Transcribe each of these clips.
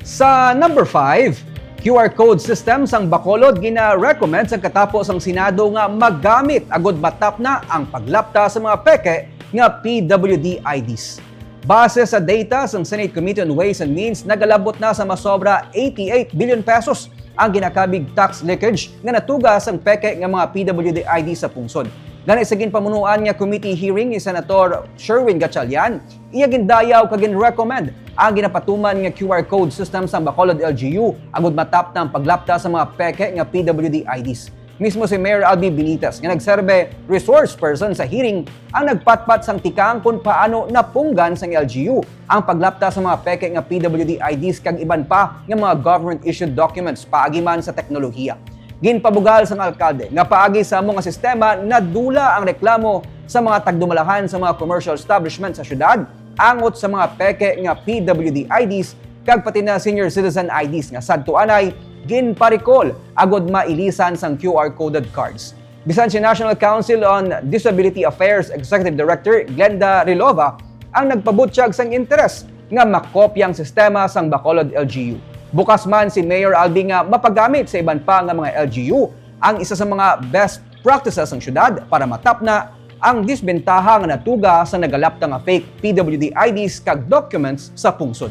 Sa number 5, QR code systems ang Bacolod gina-recommend sa katapos ang Senado nga maggamit agod matap na ang paglapta sa mga peke nga PWD IDs. Base sa data sa Senate Committee on Ways and Means, nagalabot na sa masobra 88 billion pesos ang ginakabig tax leakage nga natugas ang peke nga mga PWD ID sa pungsod. Gani sa ginpamunuan nga committee hearing ni Senator Sherwin Gatchalian, iya gindayaw kagin recommend ang ginapatuman nga QR code system sa Bacolod LGU agud matap na ang paglapta sa mga peke nga PWD IDs. Mismo si Mayor Albi Benitez nga nagserbe resource person sa hearing ang nagpatpat sang tikang kung paano napunggan sang LGU ang paglapta sa mga peke nga PWD IDs kag iban pa nga mga government issued documents paagi man sa teknolohiya. Ginpabugal sang alkalde nga paagi sa mga sistema nadula ang reklamo sa mga tagdumalahan sa mga commercial establishment sa syudad angot sa mga peke nga PWD IDs kag pati na senior citizen IDs nga sadtuanay ginparikol agod mailisan sang QR coded cards. Bisan si National Council on Disability Affairs Executive Director Glenda Rilova ang nagpabutyag sang interes nga makopyang sistema sang Bacolod LGU. Bukas man si Mayor Albi nga mapagamit sa iban pa nga mga LGU ang isa sa mga best practices ng syudad para matap na ang disbentaha nga natuga sa nagalapta nga fake PWD IDs kag documents sa pungsod.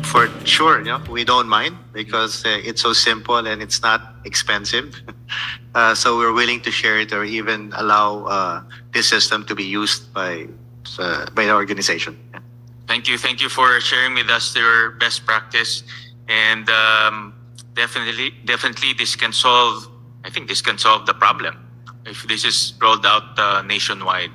For sure, we don't mind because it's so simple and it's not expensive. So we're willing to share it or even allow this system to be used by the organization. Thank you for sharing with us your best practice, and definitely this can solve. I think this can solve the problem if this is rolled out nationwide.